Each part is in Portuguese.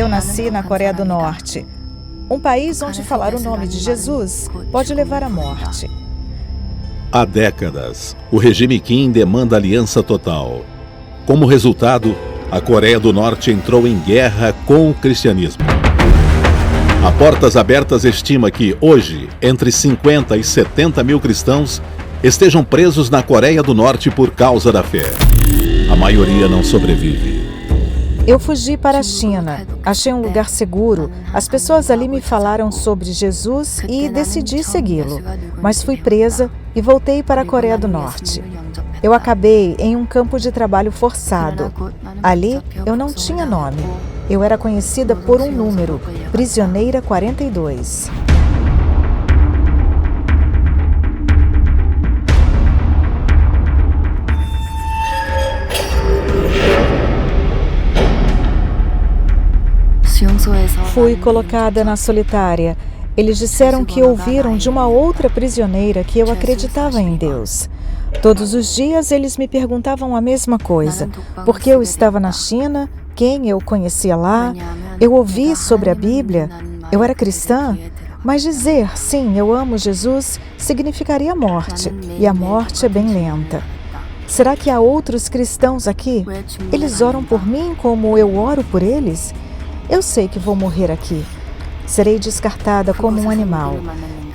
Eu nasci na Coreia do Norte, um país onde falar o nome de Jesus pode levar à morte. Há décadas, o regime Kim demanda aliança total. Como resultado, a Coreia do Norte entrou em guerra com o cristianismo. A Portas Abertas estima que, hoje, entre 50 e 70 mil cristãos estejam presos na Coreia do Norte por causa da fé. A maioria não sobrevive. Eu fugi para a China, achei um lugar seguro, as pessoas ali me falaram sobre Jesus e decidi segui-lo. Mas fui presa e voltei para a Coreia do Norte. Eu acabei em um campo de trabalho forçado. Ali, eu não tinha nome. Eu era conhecida por um número, Prisioneira 42. Fui colocada na solitária. Eles disseram que ouviram de uma outra prisioneira que eu acreditava em Deus. Todos os dias eles me perguntavam a mesma coisa. Por que eu estava na China? Quem eu conhecia lá? Eu ouvi sobre a Bíblia? Eu era cristã? Mas dizer, sim, eu amo Jesus, significaria morte. E a morte é bem lenta. Será que há outros cristãos aqui? Eles oram por mim como eu oro por eles? Eu sei que vou morrer aqui. Serei descartada como um animal.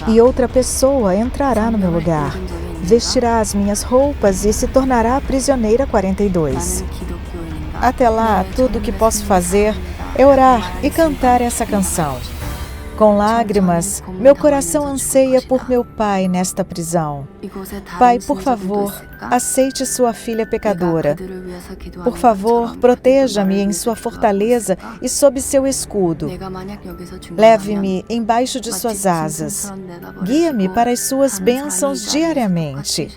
E outra pessoa entrará no meu lugar. Vestirá as minhas roupas e se tornará a Prisioneira 42. Até lá, tudo o que posso fazer é orar e cantar essa canção. Com lágrimas, meu coração anseia por meu pai nesta prisão. Pai, por favor, aceite sua filha pecadora. Por favor, proteja-me em sua fortaleza e sob seu escudo. Leve-me embaixo de suas asas. Guia-me para as suas bênçãos diariamente.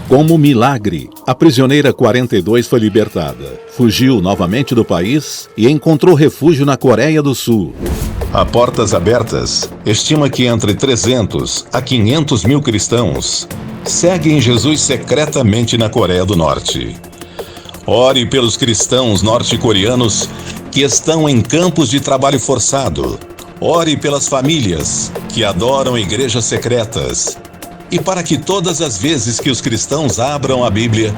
Como milagre, a Prisioneira 42 foi libertada, fugiu novamente do país e encontrou refúgio na Coreia do Sul. A Portas Abertas estima que entre 300 a 500 mil cristãos seguem Jesus secretamente na Coreia do Norte. Ore pelos cristãos norte-coreanos que estão em campos de trabalho forçado. Ore pelas famílias que adoram igrejas secretas. E para que todas as vezes que os cristãos abram a Bíblia,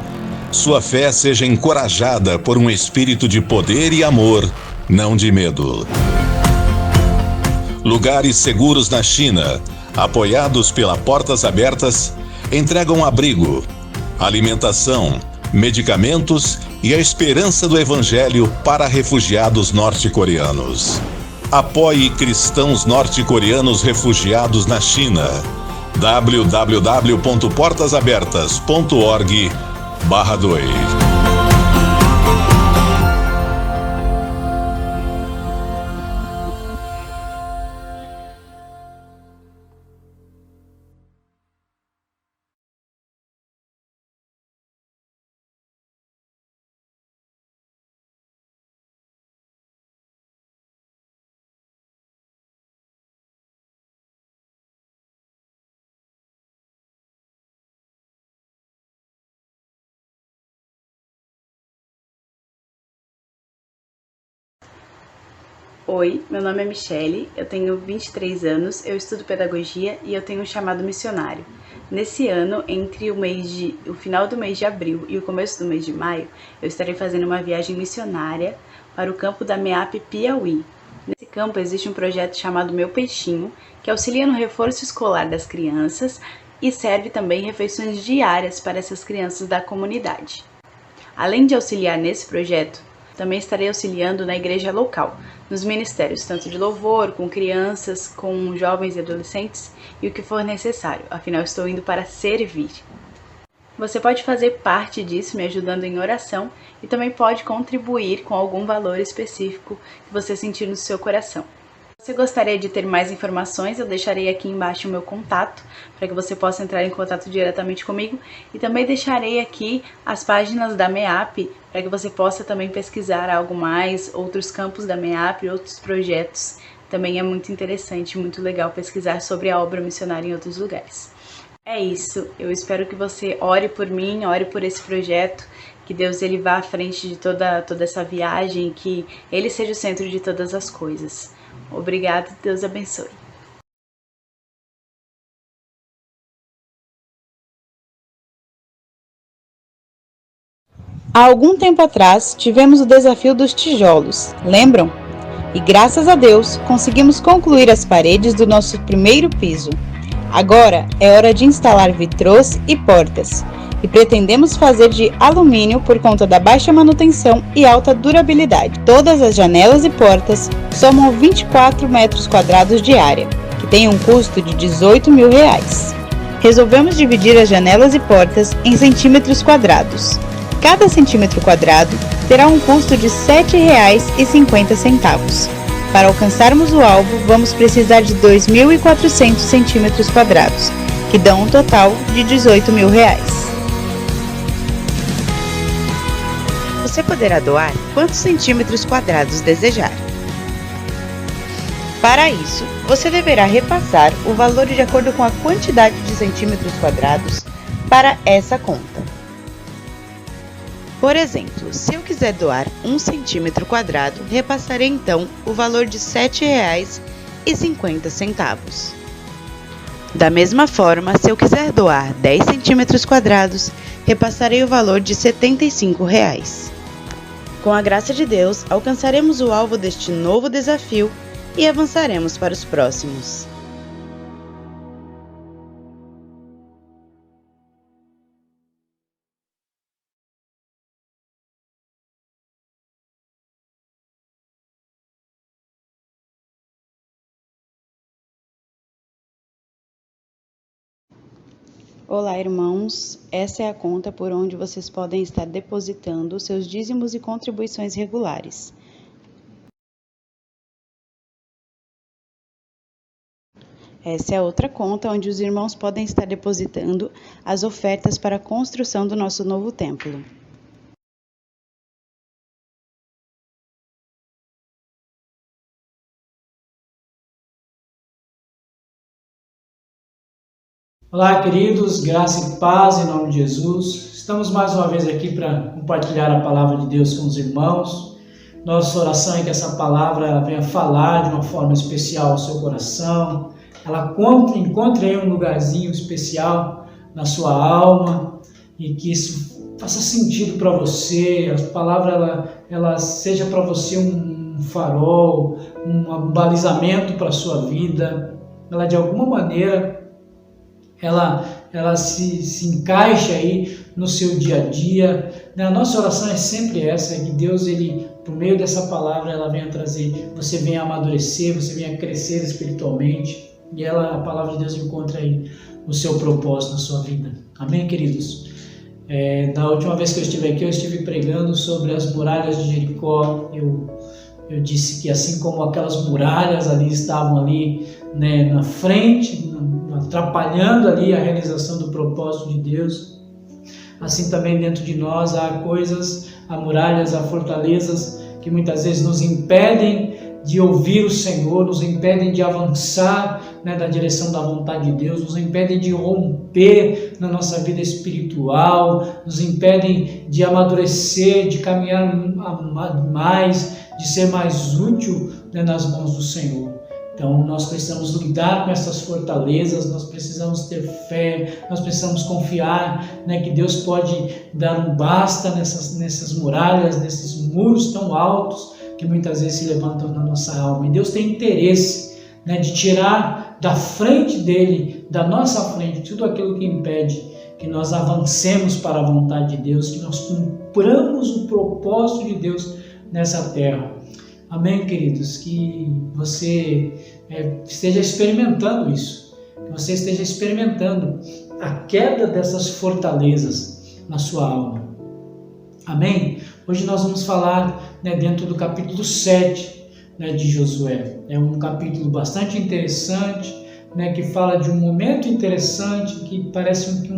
sua fé seja encorajada por um espírito de poder e amor, não de medo. Lugares seguros na China, apoiados pela Portas Abertas, entregam abrigo, alimentação, medicamentos e a esperança do Evangelho para refugiados norte-coreanos. Apoie cristãos norte-coreanos refugiados na China. www.portasabertas.org/2. Oi, meu nome é Michele, eu tenho 23 anos, eu estudo pedagogia e eu tenho um chamado missionário. Nesse ano, entre o final do mês de abril e o começo do mês de maio, eu estarei fazendo uma viagem missionária para o campo da MEAP Piauí. Nesse campo existe um projeto chamado Meu Peixinho, que auxilia no reforço escolar das crianças e serve também refeições diárias para essas crianças da comunidade. Além de auxiliar nesse projeto, também estarei auxiliando na igreja local, nos ministérios, tanto de louvor, com crianças, com jovens e adolescentes e o que for necessário, afinal estou indo para servir. Você pode fazer parte disso me ajudando em oração e também pode contribuir com algum valor específico que você sentir no seu coração. Se você gostaria de ter mais informações, eu deixarei aqui embaixo o meu contato, para que você possa entrar em contato diretamente comigo, e também deixarei aqui as páginas da MEAP, para que você possa também pesquisar algo mais, outros campos da MEAP, outros projetos. Também é muito interessante, muito legal pesquisar sobre a obra missionária em outros lugares. É isso, eu espero que você ore por mim, ore por esse projeto, Que Deus ele vá à frente de toda essa viagem, que Ele seja o centro de todas as coisas. Obrigada, Deus abençoe. Há algum tempo atrás, tivemos o desafio dos tijolos, lembram? E graças a Deus, conseguimos concluir as paredes do nosso primeiro piso. Agora é hora de instalar vitrôs e portas, e pretendemos fazer de alumínio por conta da baixa manutenção e alta durabilidade. Todas as janelas e portas somam 24 metros quadrados de área, que tem um custo de R$18 mil. Resolvemos dividir as janelas e portas em centímetros quadrados. Cada centímetro quadrado terá um custo de R$ 7,50. Para alcançarmos o alvo, vamos precisar de 2.400 centímetros quadrados, que dão um total de R$18 mil. Você poderá doar quantos centímetros quadrados desejar. Para isso, você deverá repassar o valor de acordo com a quantidade de centímetros quadrados para essa conta. Por exemplo, se eu quiser doar 1 centímetro quadrado, repassarei então o valor de R$ 7,50. Da mesma forma, se eu quiser doar 10 centímetros quadrados, repassarei o valor de R$ 75. Com a graça de Deus, alcançaremos o alvo deste novo desafio e avançaremos para os próximos. Olá, irmãos. Essa é a conta por onde vocês podem estar depositando seus dízimos e contribuições regulares. Essa é a outra conta onde os irmãos podem estar depositando as ofertas para a construção do nosso novo templo. Olá, queridos, graça e paz em nome de Jesus. Estamos mais uma vez aqui para compartilhar a palavra de Deus com os irmãos. Nossa oração é que essa palavra venha falar de uma forma especial ao seu coração. Ela encontre aí um lugarzinho especial na sua alma e que isso faça sentido para você. A palavra ela seja para você um farol, um balizamento para a sua vida. Ela de alguma maneira ela se encaixa aí no seu dia a dia. A nossa oração é sempre essa, que Deus, por meio dessa palavra, ela venha trazer, você venha amadurecer, você venha crescer espiritualmente, e a palavra de Deus encontra aí o seu propósito na sua vida. Amém, queridos? Da última vez que eu estive aqui, eu estive pregando sobre as muralhas de Jericó. Eu disse que assim como aquelas muralhas ali estavam ali, né, na frente, atrapalhando ali a realização do propósito de Deus, assim também dentro de nós há muralhas, há fortalezas que muitas vezes nos impedem de ouvir o Senhor, nos impedem de avançar, né, na direção da vontade de Deus, nos impedem de romper na nossa vida espiritual, nos impedem de amadurecer, de caminhar mais, de ser mais útil, né, nas mãos do Senhor. Então nós precisamos lidar com essas fortalezas, nós precisamos ter fé, nós precisamos confiar, né, que Deus pode dar um basta nessas muralhas, nesses muros tão altos que muitas vezes se levantam na nossa alma. E Deus tem interesse, né, de tirar da frente dele, da nossa frente, tudo aquilo que impede que nós avancemos para a vontade de Deus, que nós cumpramos o propósito de Deus nessa terra. Amém, queridos? Que você esteja experimentando isso, que você esteja experimentando a queda dessas fortalezas na sua alma. Amém? Hoje nós vamos falar, né, dentro do capítulo 7, né, de Josué. É um capítulo bastante interessante, né, que fala de um momento interessante, que parece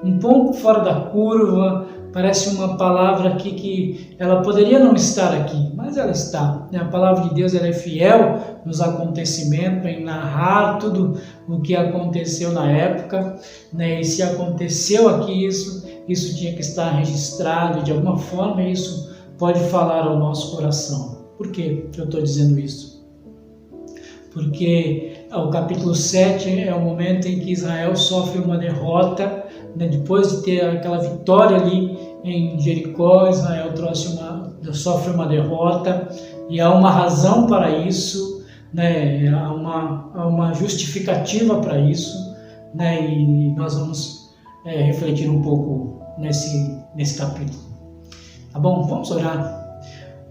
um ponto fora da curva. Parece uma palavra aqui que ela poderia não estar aqui, mas ela está. A palavra de Deus ela é fiel nos acontecimentos, em narrar tudo o que aconteceu na época, né? E se aconteceu aqui isso, isso tinha que estar registrado e de alguma forma isso pode falar ao nosso coração. Por que eu estou dizendo isso? Porque o capítulo 7 é o momento em que Israel sofre uma derrota, né? Depois de ter aquela vitória ali em Jericó, Israel sofre uma derrota e há uma razão para isso, né? Há uma justificativa para isso, né? E nós vamos refletir um pouco nesse capítulo. Tá bom? Vamos orar.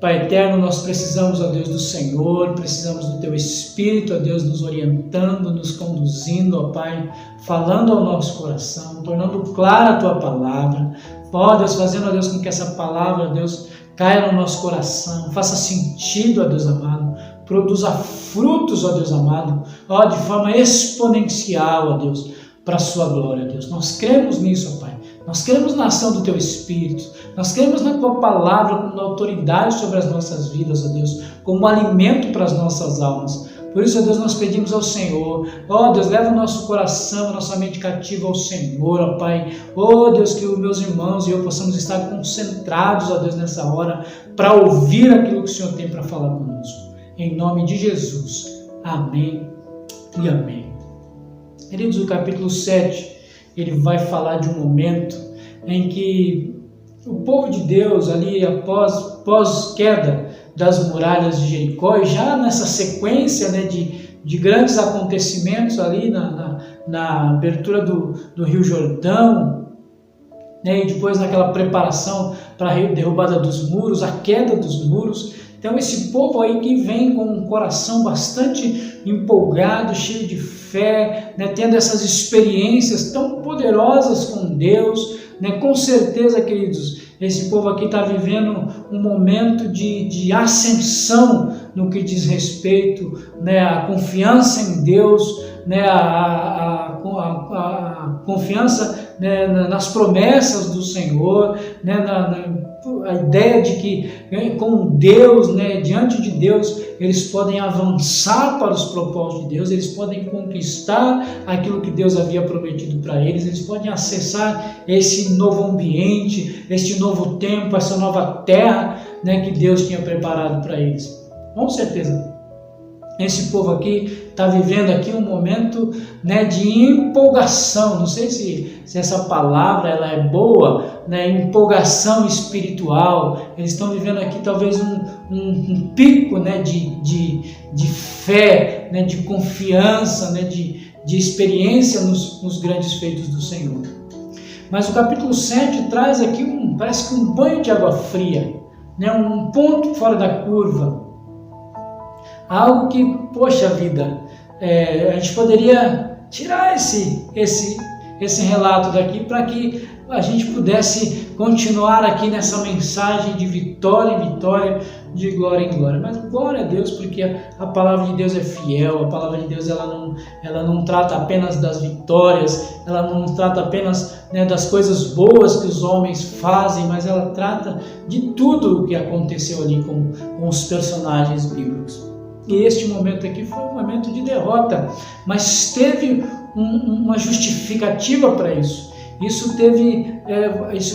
Pai eterno, nós precisamos, ó Deus, do Senhor, precisamos do Teu Espírito, ó Deus, nos orientando, nos conduzindo, ó Pai, falando ao nosso coração, tornando clara a Tua palavra, ó Deus, fazendo, ó Deus, com que essa palavra, ó Deus, caia no nosso coração, faça sentido, ó Deus amado, produza frutos, ó Deus amado, ó, de forma exponencial, ó Deus, para a Sua glória, Deus. Nós cremos nisso, ó Pai. Nós cremos na ação do Teu Espírito, nós cremos na Tua palavra como autoridade sobre as nossas vidas, ó Deus, como alimento para as nossas almas. Por isso, ó Deus, nós pedimos ao Senhor, ó Deus, leva o nosso coração, a nossa mente cativa ao Senhor, ó Pai. Ó Deus, que os meus irmãos e eu possamos estar concentrados, ó Deus, nessa hora, para ouvir aquilo que o Senhor tem para falar conosco. Em nome de Jesus. Amém e amém. Queridos, o capítulo 7, ele vai falar de um momento em que o povo de Deus, ali após queda das muralhas de Jericó, e já nessa sequência, né, de grandes acontecimentos ali na abertura do Rio Jordão, né, e depois naquela preparação para a derrubada dos muros, a queda dos muros. Então esse povo aí que vem com um coração bastante empolgado, cheio de fé, né, tendo essas experiências tão poderosas com Deus, né, com certeza, queridos, esse povo aqui está vivendo um momento de ascensão no que diz respeito, né, à confiança em Deus, né, a confiança, né, nas promessas do Senhor, né, a ideia de que com Deus, né, diante de Deus, eles podem avançar para os propósitos de Deus, eles podem conquistar aquilo que Deus havia prometido para eles podem acessar esse novo ambiente, este novo tempo, essa nova terra, né, que Deus tinha preparado para eles. Com certeza, esse povo aqui está vivendo aqui um momento, né, de empolgação. Não sei se essa palavra ela é boa, né, empolgação espiritual. Eles estão vivendo aqui talvez um pico, né, de fé, né, de confiança, né, de experiência nos grandes feitos do Senhor. Mas o capítulo 7 traz aqui parece que um banho de água fria, né, um ponto fora da curva. Algo que, poxa vida, a gente poderia tirar esse relato daqui para que a gente pudesse continuar aqui nessa mensagem de vitória em vitória, de glória em glória. Mas glória a Deus, porque a palavra de Deus é fiel, a palavra de Deus ela não trata apenas das vitórias, ela não trata apenas, né, das coisas boas que os homens fazem, mas ela trata de tudo o que aconteceu ali com os personagens bíblicos. E este momento aqui foi um momento de derrota, mas teve uma justificativa para isso. Isso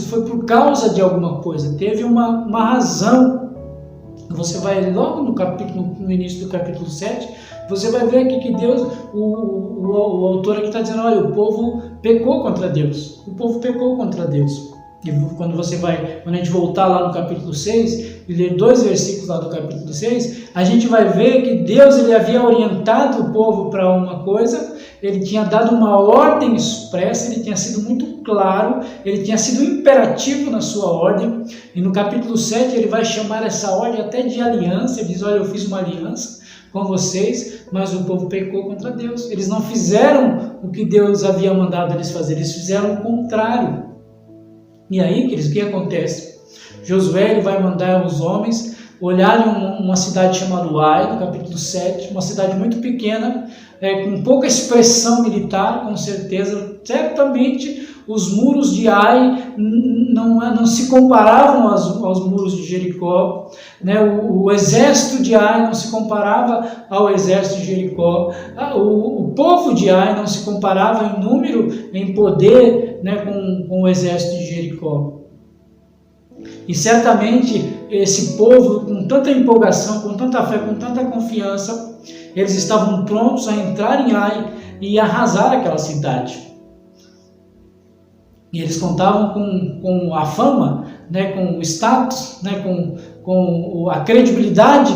foi por causa de alguma coisa, teve uma razão. Você vai logo no início do capítulo 7, você vai ver aqui que Deus, o autor aqui está dizendo, olha, o povo pecou contra Deus. O povo pecou contra Deus. E quando a gente voltar lá no capítulo 6 e ler 2 versículos lá do capítulo 6, a gente vai ver que Deus ele havia orientado o povo para uma coisa, ele tinha dado uma ordem expressa, ele tinha sido muito claro, ele tinha sido imperativo na sua ordem, e no capítulo 7 ele vai chamar essa ordem até de aliança. Ele diz, olha, eu fiz uma aliança com vocês, mas o povo pecou contra Deus. Eles não fizeram o que Deus havia mandado eles fazer, eles fizeram o contrário. E aí, queridos, o que acontece? Josué ele vai mandar os homens olharem uma cidade chamada Ai, no capítulo 7, uma cidade muito pequena, com pouca expressão militar, com certeza. Certamente os muros de Ai não se comparavam aos muros de Jericó, né? O exército de Ai não se comparava ao exército de Jericó, o povo de Ai não se comparava em número, em poder, né, com o exército de Jericó. E certamente esse povo, com tanta empolgação, com tanta fé, com tanta confiança, eles estavam prontos a entrar em Ai e arrasar aquela cidade. E eles contavam com a fama, né, com o status, né, com a credibilidade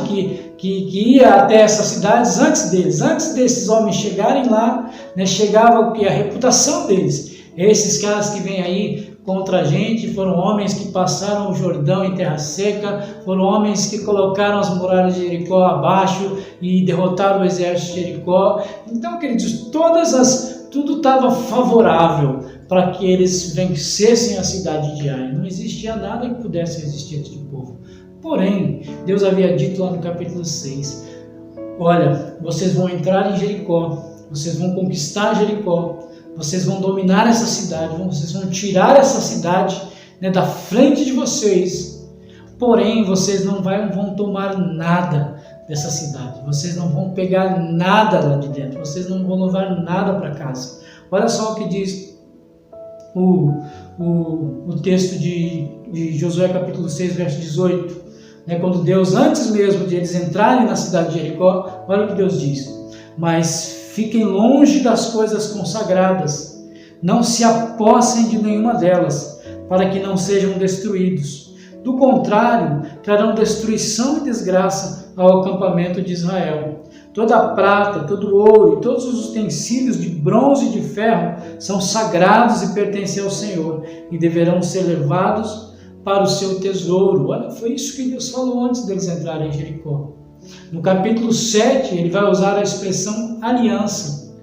que ia até essas cidades antes deles. Antes desses homens chegarem lá, né, chegava o que? A reputação deles. Esses caras que vêm aí contra a gente foram homens que passaram o Jordão em terra seca, foram homens que colocaram as muralhas de Jericó abaixo e derrotaram o exército de Jericó. Então, queridos, tudo estava favorável para que eles vencessem a cidade de Ai. Não existia nada que pudesse resistir a este povo. Porém, Deus havia dito lá no capítulo 6, olha, vocês vão entrar em Jericó, vocês vão conquistar Jericó, vocês vão dominar essa cidade, vocês vão tirar essa cidade, né, da frente de vocês, porém vocês não vão tomar nada dessa cidade, vocês não vão pegar nada lá de dentro, vocês não vão levar nada para casa. Olha só o que diz o texto de Josué capítulo 6, verso 18, né, quando Deus, antes mesmo de eles entrarem na cidade de Jericó, olha o que Deus diz: mas fiquem longe das coisas consagradas, não se apossem de nenhuma delas, para que não sejam destruídos. Do contrário, trarão destruição e desgraça ao acampamento de Israel. Toda a prata, todo o ouro e todos os utensílios de bronze e de ferro são sagrados e pertencem ao Senhor, e deverão ser levados para o seu tesouro. Olha, foi isso que Deus falou antes deles entrarem em Jericó. No capítulo 7, ele vai usar a expressão aliança.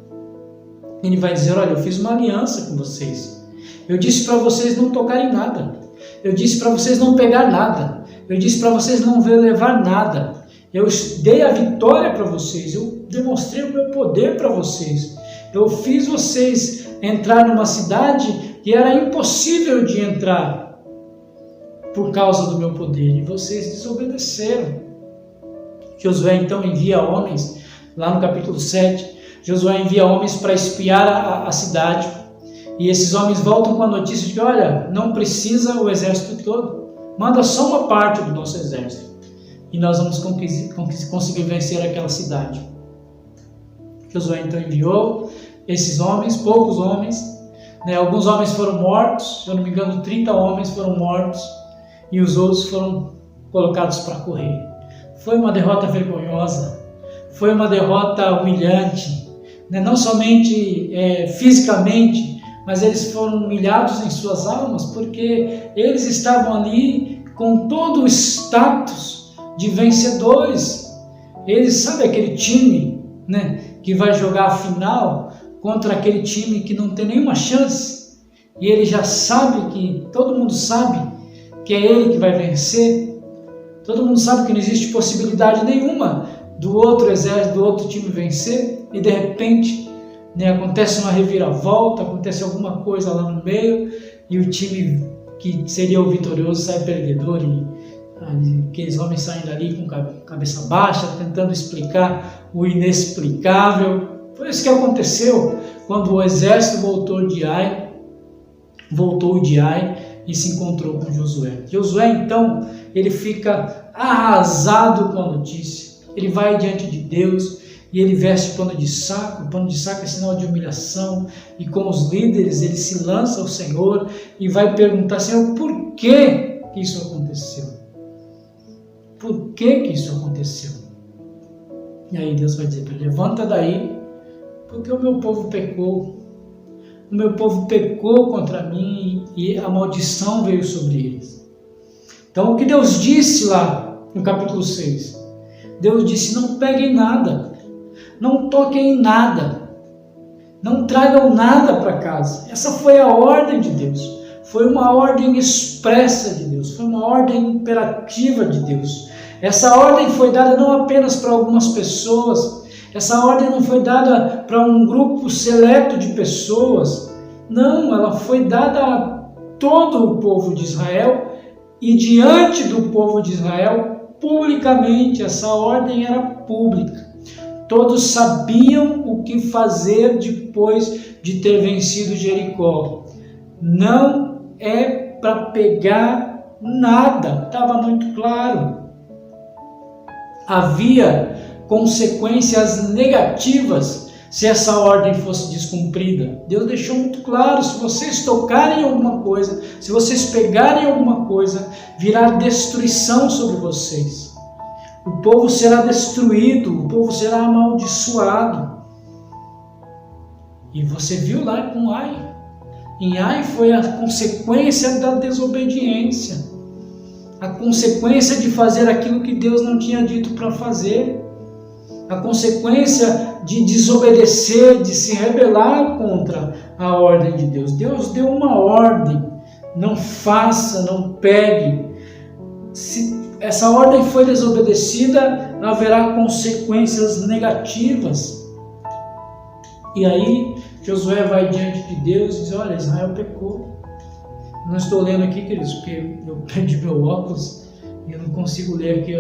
Ele vai dizer, olha, eu fiz uma aliança com vocês. Eu disse para vocês não tocarem nada. Eu disse para vocês não pegar nada. Eu disse para vocês não levar nada. Eu dei a vitória para vocês. Eu demonstrei o meu poder para vocês. Eu fiz vocês entrar numa cidade que era impossível de entrar por causa do meu poder. E vocês desobedeceram. Josué então envia homens, lá no capítulo 7, Josué envia homens para espiar a cidade, e esses homens voltam com a notícia de que, olha, não precisa o exército todo, manda só uma parte do nosso exército, e nós vamos conseguir vencer aquela cidade. Josué então enviou esses homens, poucos homens, né, alguns homens foram mortos, se eu não me engano 30 homens foram mortos, e os outros foram colocados para correr. Foi uma derrota vergonhosa, foi uma derrota humilhante, né? Não somente fisicamente, mas eles foram humilhados em suas almas, porque eles estavam ali com todo o status de vencedores. Eles, sabe aquele time, né, que vai jogar a final contra aquele time que não tem nenhuma chance, e ele já sabe que, todo mundo sabe que é ele que vai vencer. Todo mundo sabe que não existe possibilidade nenhuma do outro exército, do outro time vencer, e de repente, né, acontece uma reviravolta, acontece alguma coisa lá no meio, e o time que seria o vitorioso sai perdedor, e aqueles homens saem dali com cabeça baixa, tentando explicar o inexplicável. Foi isso que aconteceu quando o exército voltou de Ai e se encontrou com Josué. Josué, então, ele fica arrasado com a notícia. Ele vai diante de Deus e ele veste pano de saco. O pano de saco é sinal de humilhação. E com os líderes, ele se lança ao Senhor e vai perguntar, Senhor, por que isso aconteceu? Por que isso aconteceu? E aí Deus vai dizer para ele, levanta daí, porque o meu povo pecou. O meu povo pecou contra mim e a maldição veio sobre eles. Então, o que Deus disse lá no capítulo 6? Deus disse, não peguem nada, não toquem em nada, não tragam nada para casa. Essa foi a ordem de Deus. Foi uma ordem expressa de Deus, foi uma ordem imperativa de Deus. Essa ordem foi dada não apenas para algumas pessoas, essa ordem não foi dada para um grupo seleto de pessoas, Não, ela foi dada a todo o povo de Israel e diante do povo de Israel, publicamente. Essa ordem era pública. Todos sabiam o que fazer depois de ter vencido Jericó. Não é para pegar nada, estava muito claro. Havia consequências negativas se essa ordem fosse descumprida. Deus deixou muito claro: se vocês tocarem alguma coisa, se vocês pegarem alguma coisa, virá destruição sobre vocês. O povo será destruído, o povo será amaldiçoado. E você viu lá com Ai. Em Ai foi a consequência da desobediência, a consequência de fazer aquilo que Deus não tinha dito para fazer, a consequência de desobedecer, de se rebelar contra a ordem de Deus. Deus deu uma ordem: não faça, não pegue. Se essa ordem foi desobedecida, haverá consequências negativas. E aí Josué vai diante de Deus e diz: olha, Israel pecou. Não estou lendo aqui, queridos, porque eu perdi meu óculos e eu não consigo ler aqui.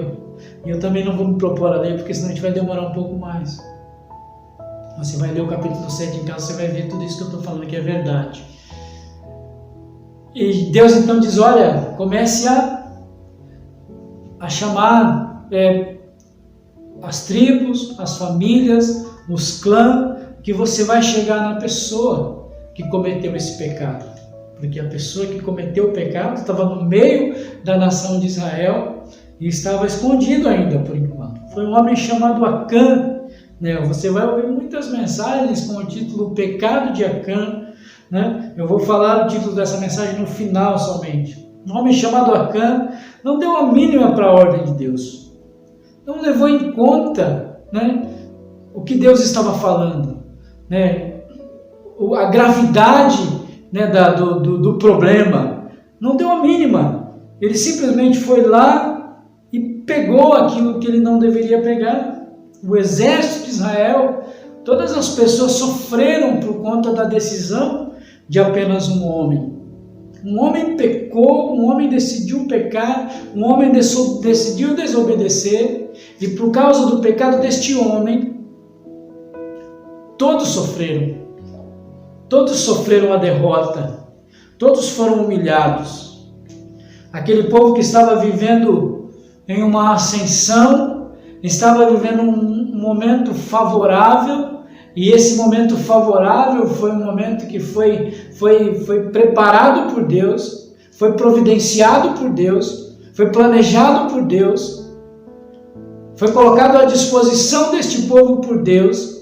E eu também não vou me propor a ler, porque senão a gente vai demorar um pouco mais. Você vai ler o capítulo 7 em casa, você vai ver tudo isso que eu estou falando aqui é verdade. E Deus então diz: olha, comece a chamar as tribos, as famílias, os clãs, que você vai chegar na pessoa que cometeu esse pecado. Porque a pessoa que cometeu o pecado estava no meio da nação de Israel e estava escondido ainda por enquanto. Foi um homem chamado Acã. Você vai ouvir muitas mensagens com o título Pecado de Acã. Eu vou falar o título dessa mensagem no final somente. Um homem chamado Acã não deu a mínima para a ordem de Deus. Não levou em conta o que Deus estava falando. A gravidade do problema. Não deu a mínima. Ele simplesmente foi lá e pegou aquilo que ele não deveria pegar. O exército de Israel, todas as pessoas sofreram por conta da decisão de apenas um homem. Um homem pecou, um homem decidiu pecar, um homem decidiu desobedecer, e por causa do pecado deste homem, todos sofreram. Todos sofreram a derrota. Todos foram humilhados. Aquele povo que estava vivendo em uma ascensão, estava vivendo um momento favorável, e esse momento favorável foi um momento que foi preparado por Deus, foi providenciado por Deus, foi planejado por Deus, foi colocado à disposição deste povo por Deus.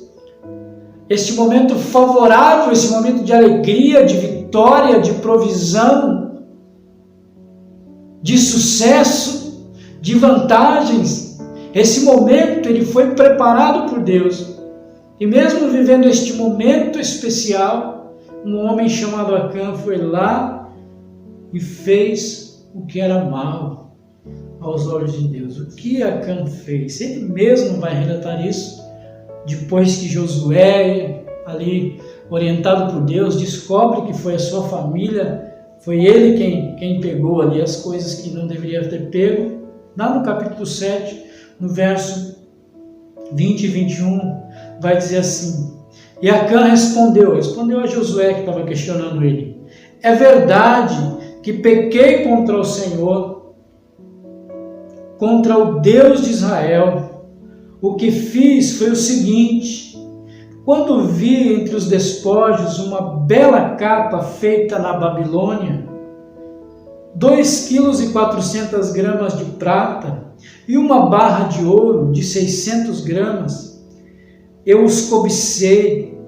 Este momento favorável, esse momento de alegria, de vitória, de provisão, de sucesso, de vantagens, esse momento ele foi preparado por Deus. E mesmo vivendo este momento especial, um homem chamado Acã foi lá e fez o que era mal aos olhos de Deus. O que Acã fez? Ele mesmo vai relatar isso depois que Josué, ali orientado por Deus, descobre que foi a sua família, foi ele quem pegou ali as coisas que não deveria ter pego. Lá no capítulo 7, no verso 20 e 21, vai dizer assim: e Acã respondeu a Josué, que estava questionando ele: é verdade que pequei contra o Senhor, contra o Deus de Israel. O que fiz foi o seguinte: quando vi entre os despojos uma bela capa feita na Babilônia, 2,4 kg de prata e uma barra de ouro de 600 gramas, eu os cobicei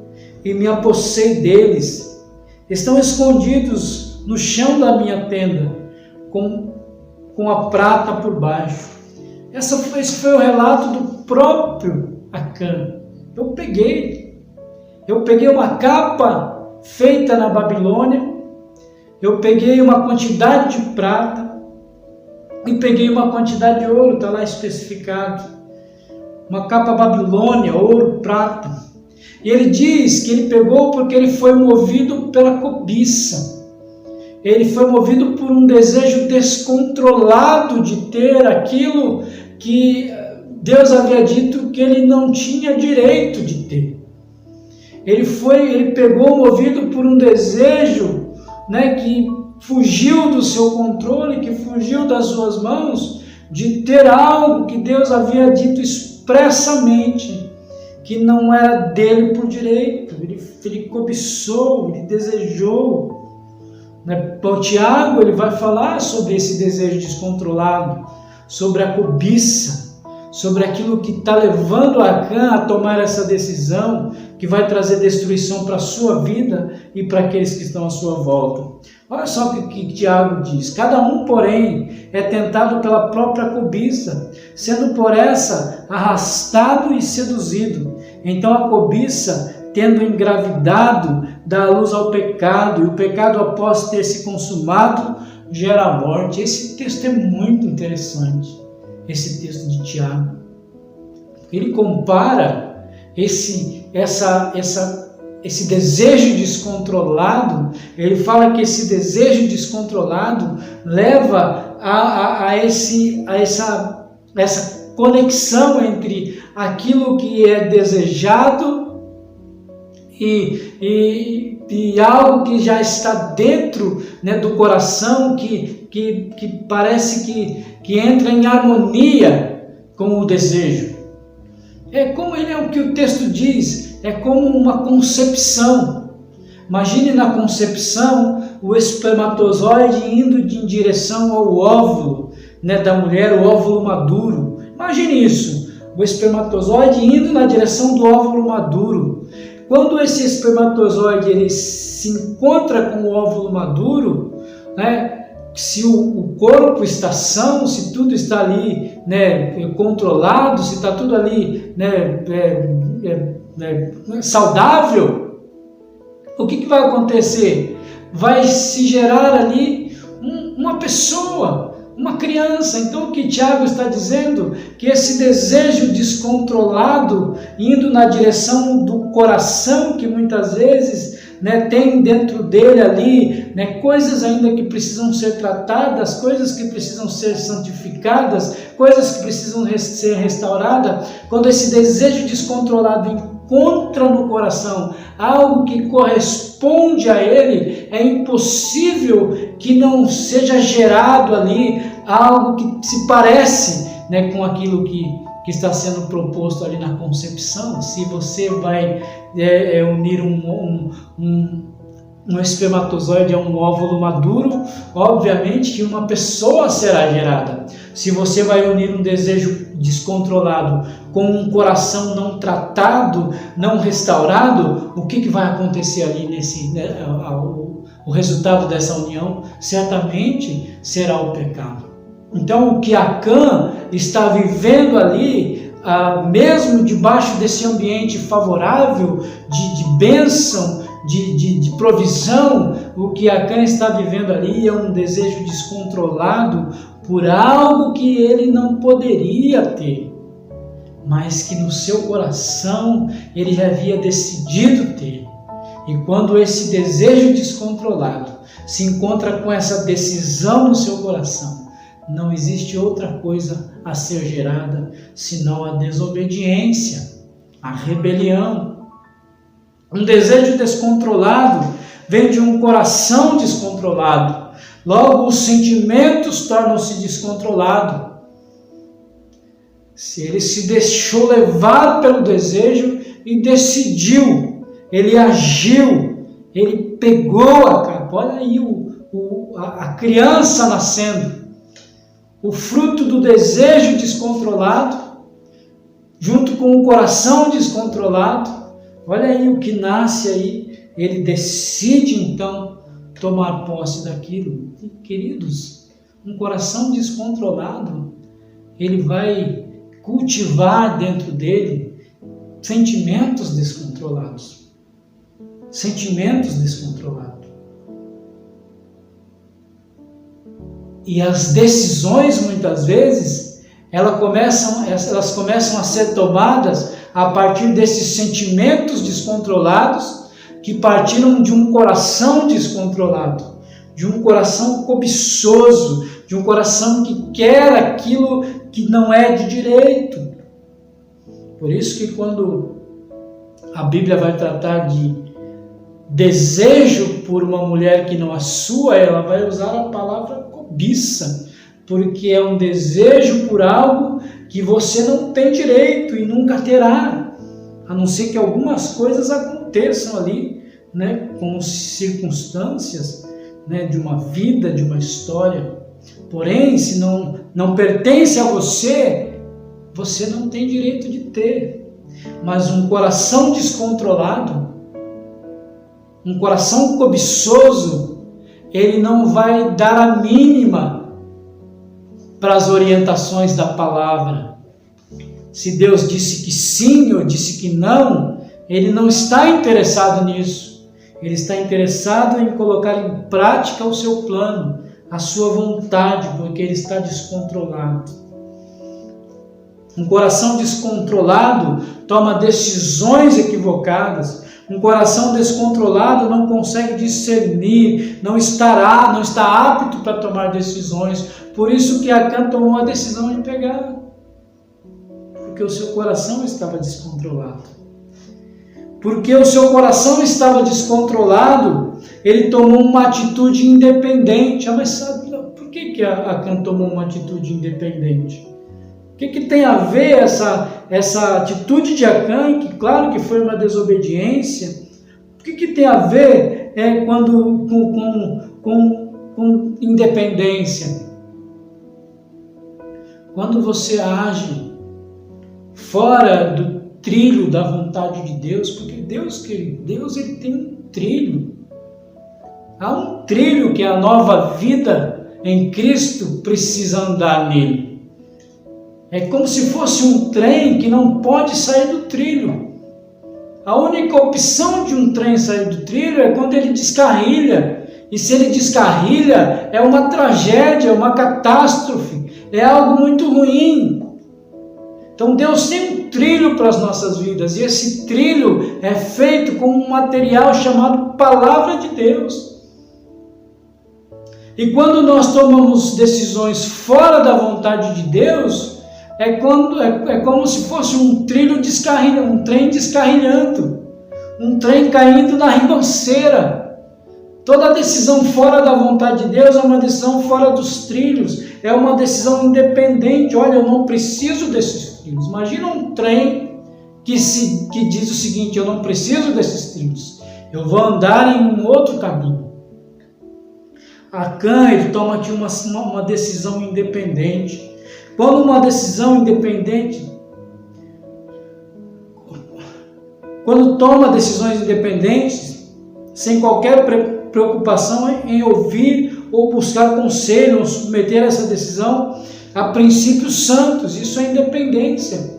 e me apossei deles. Estão escondidos no chão da minha tenda, com a prata por baixo. Esse foi o relato do próprio Acã. Eu peguei uma capa feita na Babilônia, eu peguei uma quantidade de prata e peguei uma quantidade de ouro, está lá especificado. Uma capa Babilônia, ouro, prata. E ele diz que ele pegou porque ele foi movido pela cobiça. Ele foi movido por um desejo descontrolado de ter aquilo que Deus havia dito que ele não tinha direito de ter. Ele pegou movido por um desejo, né, que fugiu do seu controle, que fugiu das suas mãos, de ter algo que Deus havia dito expressamente que não era dele por direito. Ele cobiçou, ele desejou. O Tiago, ele vai falar sobre esse desejo descontrolado, sobre a cobiça, sobre aquilo que está levando Acã a tomar essa decisão que vai trazer destruição para a sua vida e para aqueles que estão à sua volta. Olha só o que Tiago diz: cada um, porém, é tentado pela própria cobiça, sendo por essa arrastado e seduzido. Então a cobiça, tendo engravidado, dá a luz ao pecado, e o pecado, após ter se consumado, gera a morte. Esse texto é muito interessante, esse texto de Tiago. Ele compara esse desejo descontrolado, ele fala que esse desejo descontrolado leva a essa conexão entre aquilo que é desejado e algo que já está dentro, né, do coração, que parece que entra em harmonia com o desejo. É como o que o texto diz, é como uma concepção. Imagine na concepção o espermatozoide indo em direção ao óvulo, né, da mulher, o óvulo maduro. Imagine isso, o espermatozoide indo na direção do óvulo maduro. Quando esse espermatozoide ele se encontra com o óvulo maduro, né, se o corpo está são, se tudo está ali, né, controlado, se está tudo ali, né, saudável, o que vai acontecer? Vai se gerar ali uma pessoa, uma criança. Então o que Tiago está dizendo? Que esse desejo descontrolado, indo na direção do coração, que muitas vezes, né, tem dentro dele ali, né, coisas ainda que precisam ser tratadas, coisas que precisam ser santificadas, coisas que precisam ser restauradas. Quando esse desejo descontrolado encontra no coração algo que corresponde a ele, é impossível que não seja gerado ali algo que se parece, né, com aquilo que está sendo proposto ali na concepção. Se você vai unir um espermatozoide a um óvulo maduro, obviamente que uma pessoa será gerada. Se você vai unir um desejo descontrolado com um coração não tratado, não restaurado, o que vai acontecer ali o resultado dessa união? Certamente será o pecado. Então o que Acã está vivendo ali, mesmo debaixo desse ambiente favorável de bênção, de provisão, o que Acã está vivendo ali é um desejo descontrolado por algo que ele não poderia ter, mas que no seu coração ele havia decidido ter. E quando esse desejo descontrolado se encontra com essa decisão no seu coração, não existe outra coisa a ser gerada senão a desobediência, a rebelião. Um desejo descontrolado vem de um coração descontrolado. Logo, os sentimentos tornam-se descontrolados. Se ele se deixou levar pelo desejo e decidiu, ele agiu, ele pegou a capa. Olha aí a criança nascendo. O fruto do desejo descontrolado, junto com o coração descontrolado. Olha aí o que nasce aí. Ele decide então tomar posse daquilo. E, queridos, um coração descontrolado, ele vai cultivar dentro dele sentimentos descontrolados. Sentimentos descontrolados. E as decisões, muitas vezes, elas começam a ser tomadas a partir desses sentimentos descontrolados que partiram de um coração descontrolado, de um coração cobiçoso, de um coração que quer aquilo que não é de direito. Por isso que quando a Bíblia vai tratar de desejo por uma mulher que não é sua, ela vai usar a palavra cobiça, porque é um desejo por algo que você não tem direito e nunca terá, a não ser que algumas coisas aconteçam ali, né, como circunstâncias, né, de uma vida, de uma história. Porém, se não pertence a você, você não tem direito de ter. Mas um coração descontrolado, um coração cobiçoso, ele não vai dar a mínima para as orientações da palavra. Se Deus disse que sim ou disse que não, ele não está interessado nisso. Ele está interessado em colocar em prática o seu plano, a sua vontade, porque ele está descontrolado. Um coração descontrolado toma decisões equivocadas. Um coração descontrolado não consegue discernir, não está apto para tomar decisões. Por isso que Acã tomou a decisão de pegar, porque o seu coração estava descontrolado. Porque o seu coração estava descontrolado, ele tomou uma atitude independente. Mas sabe por que Acã tomou uma atitude independente? O que tem a ver essa atitude de Acã, que claro que foi uma desobediência? O que tem a ver com independência? Quando você age fora do trilho da vontade de Deus, porque Deus ele tem um trilho. Há um trilho que a nova vida em Cristo precisa andar nele. É como se fosse um trem que não pode sair do trilho. A única opção de um trem sair do trilho é quando ele descarrilha. E se ele descarrilha, é uma tragédia, é uma catástrofe, é algo muito ruim. Então Deus tem um trilho para as nossas vidas, e esse trilho é feito com um material chamado Palavra de Deus. E quando nós tomamos decisões fora da vontade de Deus, é como se fosse um trilho descarrilhando, um trem descarrilhando, um trem caindo na ribanceira. Toda decisão fora da vontade de Deus é uma decisão fora dos trilhos, é uma decisão independente. Olha, eu não preciso desses trilhos. Imagina um trem que diz o seguinte: eu não preciso desses trilhos, eu vou andar em um outro caminho. Acã, ele toma aqui uma decisão independente. Quando uma decisão independente, quando toma decisões independentes, sem qualquer preocupação em ouvir ou buscar conselho ou submeter essa decisão a princípios santos, isso é independência.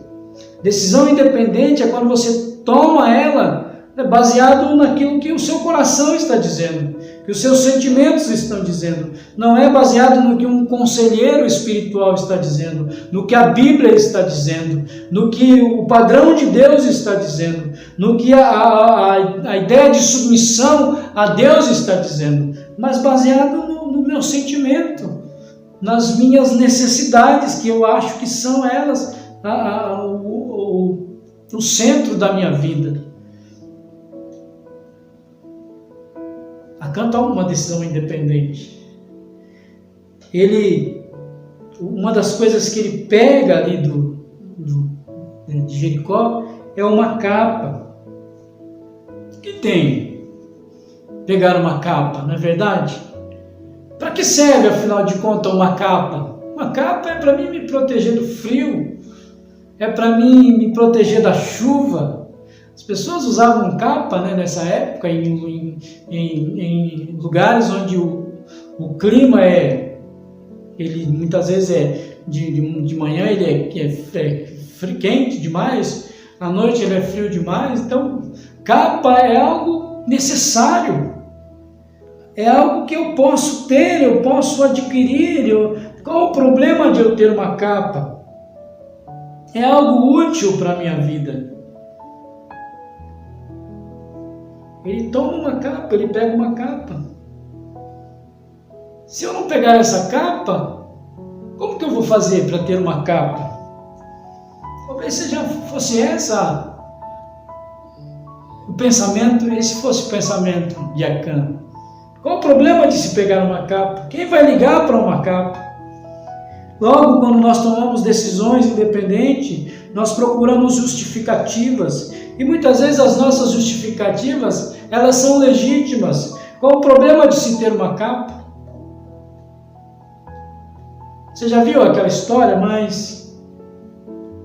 Decisão independente é quando você toma ela baseado naquilo que o seu coração está dizendo, que os seus sentimentos estão dizendo. Não é baseado no que um conselheiro espiritual está dizendo, no que a Bíblia está dizendo, no que o padrão de Deus está dizendo, no que a ideia de submissão a Deus está dizendo, mas baseado no meu sentimento, nas minhas necessidades, que eu acho que são elas o centro da minha vida. Acã toma uma decisão independente. Uma das coisas que ele pega ali de Jericó é uma capa. O que tem? Pegar uma capa, não é verdade? Para que serve, afinal de contas, uma capa? Uma capa é para mim me proteger do frio, é para mim me proteger da chuva. As pessoas usavam capa, né, nessa época em lugares onde o clima ele muitas vezes de manhã ele é quente demais, à noite ele é frio demais. Então capa é algo necessário, é algo que eu posso ter, eu posso adquirir. Qual o problema de eu ter uma capa? É algo útil para a minha vida. ele toma uma capa, ele pega uma capa. Se eu não pegar essa capa, como que eu vou fazer para ter uma capa? Talvez seja fosse essa o pensamento, esse fosse o pensamento de Acã. Qual o problema de se pegar uma capa? Quem vai ligar para uma capa? Logo, quando nós tomamos decisões independentes, nós procuramos justificativas. E muitas vezes as nossas justificativas, elas são legítimas. Qual o problema de se ter uma capa? Você já viu aquela história, mas...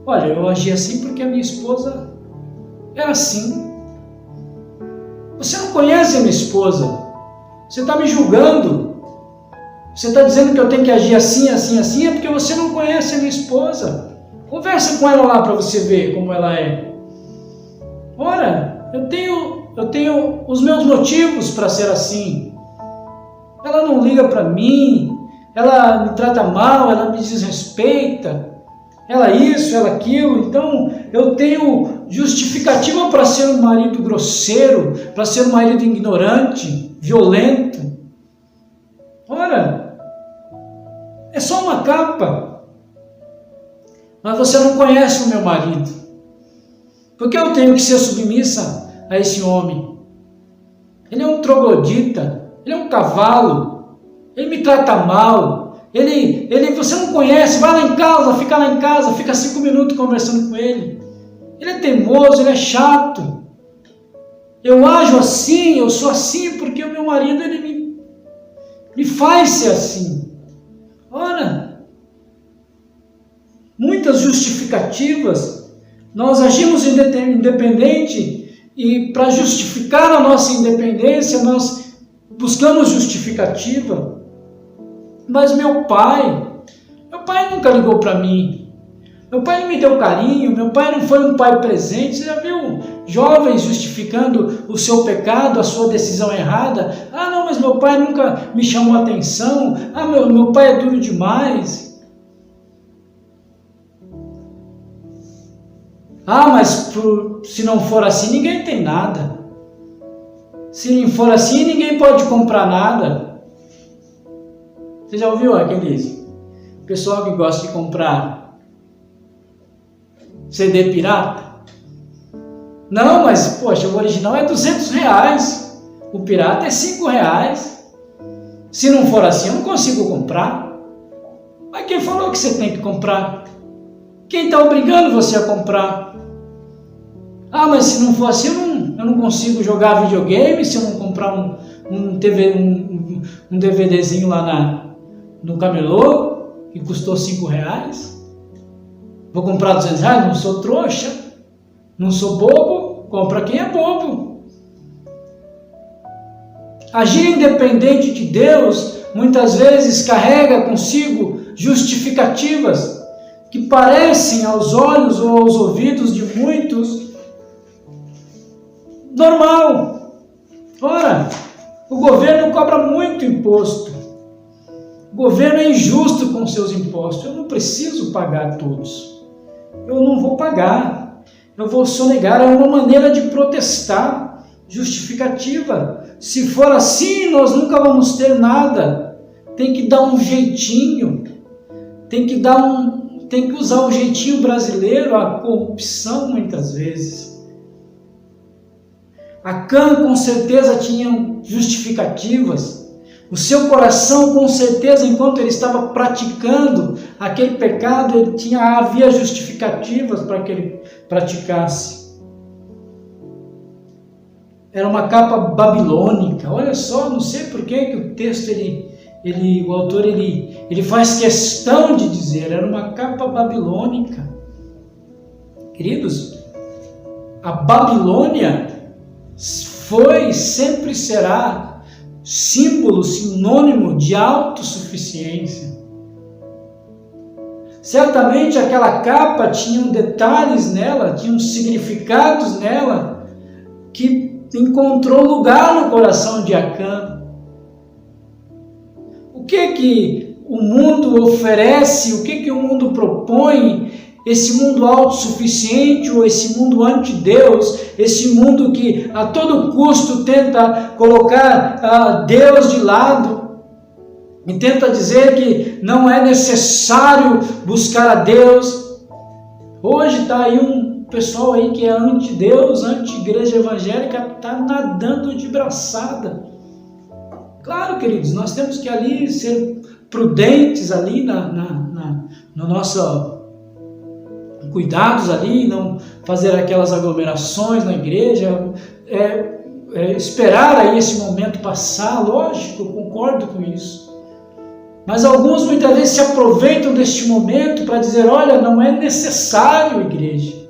Olha, eu agi assim porque a minha esposa era assim. Você não conhece a minha esposa. Você está me julgando. Você está dizendo que eu tenho que agir assim, assim, assim, é porque você não conhece a minha esposa. Conversa com ela lá para você ver como ela é. Ora, eu tenho os meus motivos para ser assim. Ela não liga para mim, ela me trata mal, ela me desrespeita, ela isso, ela aquilo. Então eu tenho justificativa para ser um marido grosseiro, para ser um marido ignorante, violento. Ora, é só uma capa. Mas você não conhece o meu marido. Por que eu tenho que ser submissa a esse homem? Ele é um troglodita, ele é um cavalo, ele me trata mal, você não conhece, vai lá em casa, fica 5 minutos conversando com ele. Ele é teimoso, ele é chato. Eu ajo assim, eu sou assim porque o meu marido ele me faz ser assim. Ora, muitas justificativas. Nós agimos independente e para justificar a nossa independência nós buscamos justificativa. Mas meu pai nunca ligou para mim. Meu pai não me deu carinho, meu pai não foi um pai presente. Você já viu jovens justificando o seu pecado, a sua decisão errada? Ah, não, mas meu pai nunca me chamou a atenção. Ah, meu pai é duro demais. Ah, mas se não for assim, ninguém tem nada. Se não for assim, ninguém pode comprar nada. Você já ouviu aquele pessoal que gosta de comprar CD pirata? Não, mas, poxa, o original é R$200. O pirata é R$5. Se não for assim, eu não consigo comprar. Mas quem falou que você tem que comprar? Quem está obrigando você a comprar? Ah, mas se não for assim, eu não consigo jogar videogame se eu não comprar um DVDzinho lá no camelô, que custou R$5. Vou comprar R$200? Não sou trouxa, não sou bobo, compra quem é bobo. Agir independente de Deus, muitas vezes carrega consigo justificativas que parecem aos olhos ou aos ouvidos de muitos normal. Ora, o governo cobra muito imposto. O governo é injusto com seus impostos. Eu não preciso pagar todos. Eu não vou pagar. Eu vou sonegar. É uma maneira de protestar. Justificativa. Se for assim, nós nunca vamos ter nada. Tem que dar um jeitinho. Tem que usar o jeitinho brasileiro, a corrupção muitas vezes. Acã com certeza tinha justificativas. O seu coração com certeza, enquanto ele estava praticando aquele pecado, havia justificativas para que ele praticasse. Era uma capa babilônica. Olha só, não sei por que o texto o autor faz questão de dizer, era uma capa babilônica. Queridos, a Babilônia sempre será símbolo, sinônimo de autossuficiência. Certamente aquela capa tinha detalhes nela, tinha significados nela, que encontrou lugar no coração de Acã. O que o mundo oferece, o que o mundo propõe, esse mundo autossuficiente ou esse mundo anti-Deus, esse mundo que a todo custo tenta colocar Deus de lado e tenta dizer que não é necessário buscar a Deus. Hoje está aí um pessoal aí que é anti-Deus, anti-igreja evangélica, está nadando de braçada. Claro, queridos, nós temos que ali ser prudentes ali no nosso cuidados ali, não fazer aquelas aglomerações na igreja, esperar aí esse momento passar, lógico, eu concordo com isso. Mas alguns muitas vezes se aproveitam deste momento para dizer, olha, não é necessário, igreja.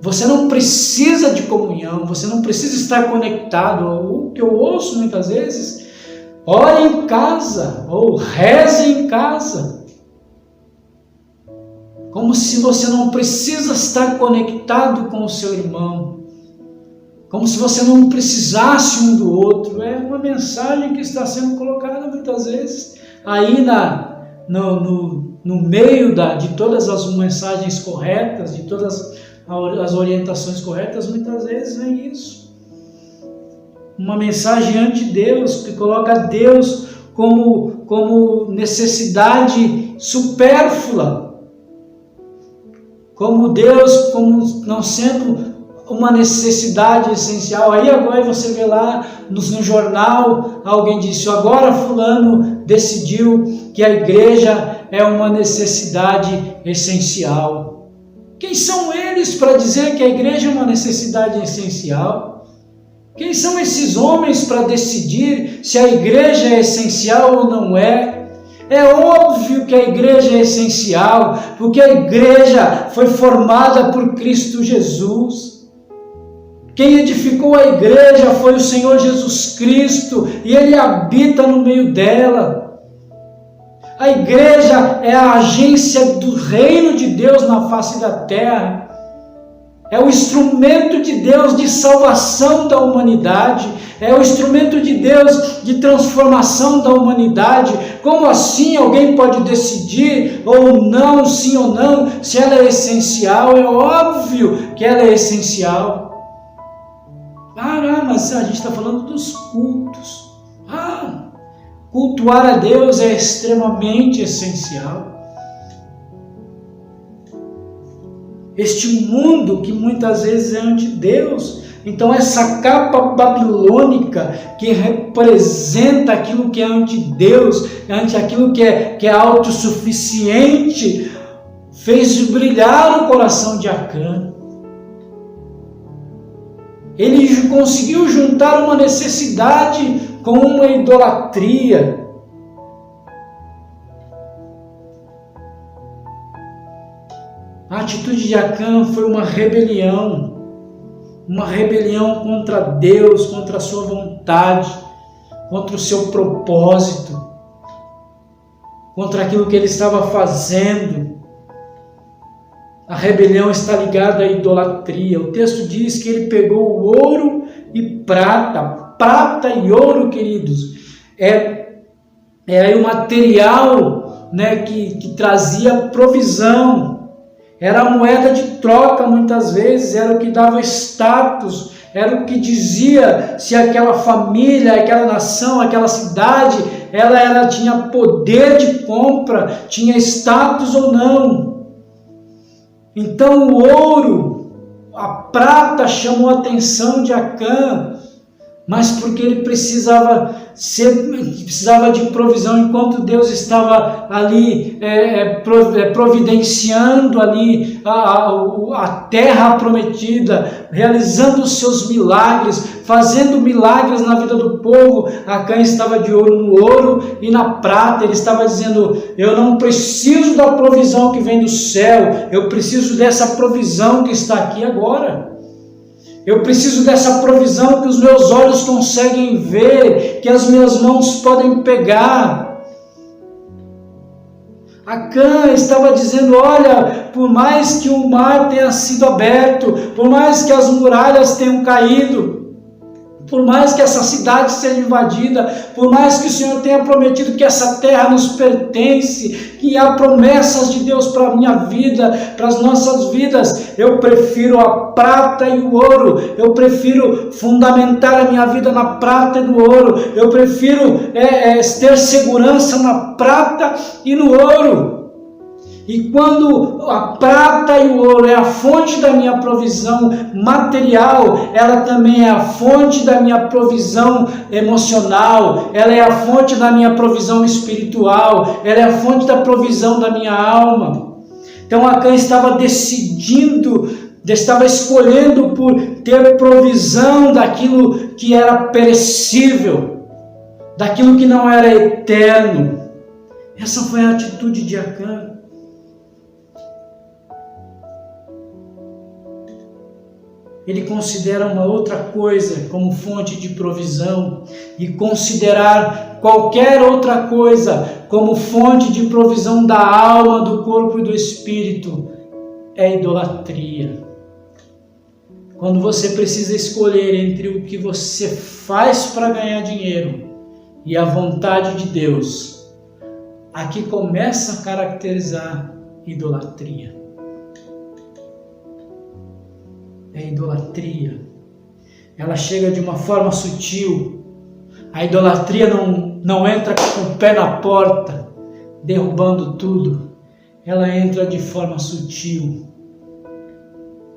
Você não precisa de comunhão, você não precisa estar conectado. O que eu ouço muitas vezes, ore em casa, ou reze em casa. Como se você não precisa estar conectado com o seu irmão. Como se você não precisasse um do outro. É uma mensagem que está sendo colocada muitas vezes aí no meio de todas as mensagens corretas, de todas as orientações corretas, muitas vezes é isso. Uma mensagem anti-Deus, que coloca Deus como necessidade supérflua. Como Deus, como não sendo uma necessidade essencial. Aí agora você vê lá no jornal, alguém disse, agora fulano decidiu que a igreja é uma necessidade essencial. Quem são eles para dizer que a igreja é uma necessidade essencial? Quem são esses homens para decidir se a igreja é essencial ou não é? É óbvio que a igreja é essencial, porque a igreja foi formada por Cristo Jesus. Quem edificou a igreja foi o Senhor Jesus Cristo, e Ele habita no meio dela. A igreja é a agência do reino de Deus na face da terra. É o instrumento de Deus de salvação da humanidade. É o instrumento de Deus de transformação da humanidade. Como assim alguém pode decidir ou não, sim ou não, se ela é essencial? É óbvio que ela é essencial. Mas a gente está falando dos cultos. Cultuar a Deus é extremamente essencial. Este mundo que muitas vezes é anti-Deus. Então essa capa babilônica que representa aquilo que é anti-Deus, aquilo que é autossuficiente, fez brilhar o coração de Acã. Ele conseguiu juntar uma necessidade com uma idolatria. A atitude de Acã foi uma rebelião contra Deus, contra a sua vontade, contra o seu propósito, contra aquilo que ele estava fazendo. A rebelião está ligada à idolatria. O texto diz que ele pegou ouro e prata. Prata e ouro, queridos, é aí o material, né, que trazia provisão. Era a moeda de troca muitas vezes, era o que dava status, era o que dizia se aquela família, aquela nação, aquela cidade, ela tinha poder de compra, tinha status ou não. Então o ouro, a prata chamou a atenção de Acã, mas porque ele precisava de provisão, enquanto Deus estava ali providenciando ali a terra prometida, realizando os seus milagres, fazendo milagres na vida do povo. Acã estava de olho no ouro e na prata. Ele estava dizendo, eu não preciso da provisão que vem do céu, eu preciso dessa provisão que está aqui agora. Eu preciso dessa provisão que os meus olhos conseguem ver, que as minhas mãos podem pegar. Acã estava dizendo, olha, por mais que o mar tenha sido aberto, por mais que as muralhas tenham caído, Por mais que essa cidade seja invadida, por mais que o Senhor tenha prometido que essa terra nos pertence, que há promessas de Deus para a minha vida, para as nossas vidas, eu prefiro a prata e o ouro, eu prefiro fundamentar a minha vida na prata e no ouro, eu prefiro ter segurança na prata e no ouro. E quando a prata e o ouro é a fonte da minha provisão material, ela também é a fonte da minha provisão emocional, ela é a fonte da minha provisão espiritual, ela é a fonte da provisão da minha alma. Então Acã estava estava escolhendo por ter provisão daquilo que era perecível, daquilo que não era eterno. Essa foi a atitude de Acã. Ele considera uma outra coisa como fonte de provisão, e considerar qualquer outra coisa como fonte de provisão da alma, do corpo e do espírito é idolatria. Quando você precisa escolher entre o que você faz para ganhar dinheiro e a vontade de Deus, aqui começa a caracterizar idolatria. É idolatria. Ela chega de uma forma sutil. A idolatria não entra com o pé na porta, derrubando tudo. Ela entra de forma sutil.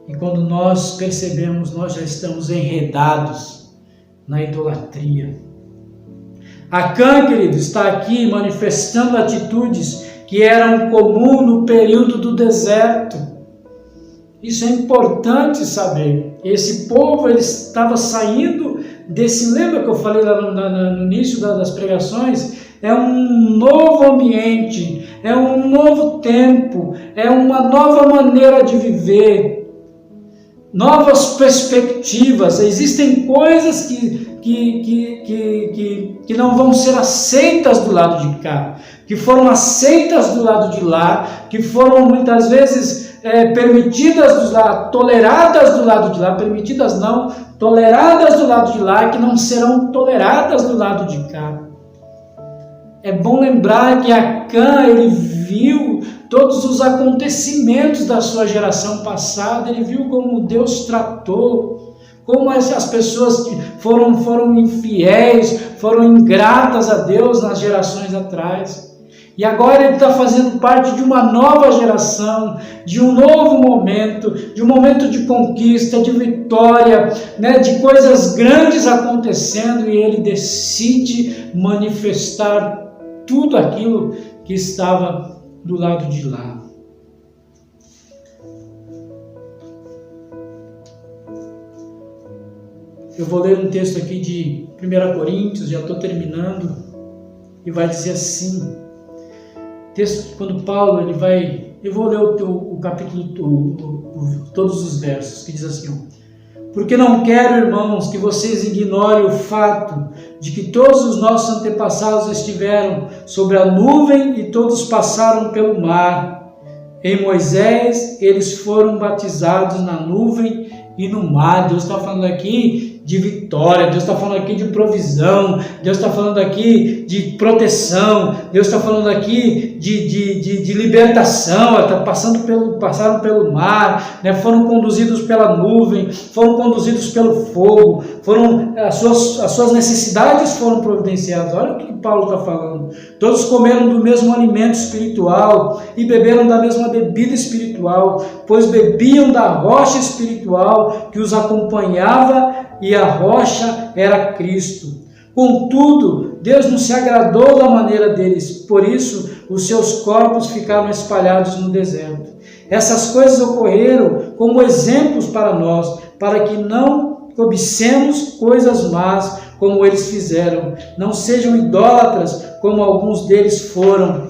E quando nós percebemos, nós já estamos enredados na idolatria. Acã, querido, está aqui manifestando atitudes que eram comum no período do deserto. Isso é importante saber. Esse povo, ele estava saindo desse... Lembra que eu falei lá no início das pregações? É um novo ambiente, é um novo tempo, é uma nova maneira de viver, novas perspectivas. Existem coisas que não vão ser aceitas do lado de cá, que foram aceitas do lado de lá, que foram muitas vezes... permitidas do lado, toleradas do lado de lá, permitidas não, toleradas do lado de lá, que não serão toleradas do lado de cá. É bom lembrar que Acã, ele viu todos os acontecimentos da sua geração passada, ele viu como Deus tratou, como as pessoas foram infiéis, foram ingratas a Deus nas gerações atrás. E agora ele está fazendo parte de uma nova geração, de um novo momento, de um momento de conquista, de vitória, de coisas grandes acontecendo, e ele decide manifestar tudo aquilo que estava do lado de lá. Eu vou ler um texto aqui de 1 Coríntios, já estou terminando, e vai dizer assim... Texto, quando Paulo, ele vai... Eu vou ler o capítulo, todos os versos, que diz assim: porque não quero, irmãos, que vocês ignorem o fato de que todos os nossos antepassados estiveram sobre a nuvem e todos passaram pelo mar. Em Moisés, eles foram batizados na nuvem e no mar. Deus está falando aqui de vitória, Deus está falando aqui de provisão, Deus está falando aqui de proteção, Deus está falando aqui de libertação. Passaram pelo mar, foram conduzidos pela nuvem, foram conduzidos pelo fogo, as suas necessidades foram providenciadas. Olha o que Paulo está falando. Todos comeram do mesmo alimento espiritual e beberam da mesma bebida espiritual, pois bebiam da rocha espiritual que os acompanhava, e a rocha era Cristo. Contudo, Deus não se agradou da maneira deles, por isso os seus corpos ficaram espalhados no deserto. Essas coisas ocorreram como exemplos para nós, para que não cobicemos coisas más como eles fizeram. Não sejam idólatras como alguns deles foram.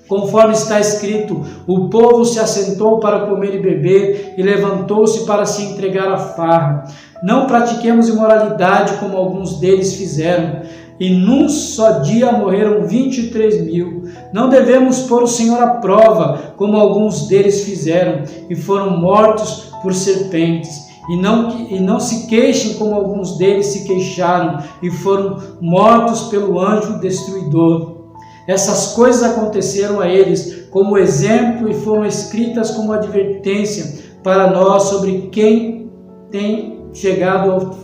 Conforme está escrito, o povo se assentou para comer e beber e levantou-se para se entregar à farra. Não pratiquemos imoralidade como alguns deles fizeram, e num só dia morreram 23.000. Não devemos pôr o Senhor à prova como alguns deles fizeram e foram mortos por serpentes. e não se queixem como alguns deles se queixaram e foram mortos pelo anjo destruidor. Essas coisas aconteceram a eles como exemplo e foram escritas como advertência para nós sobre quem tem chegado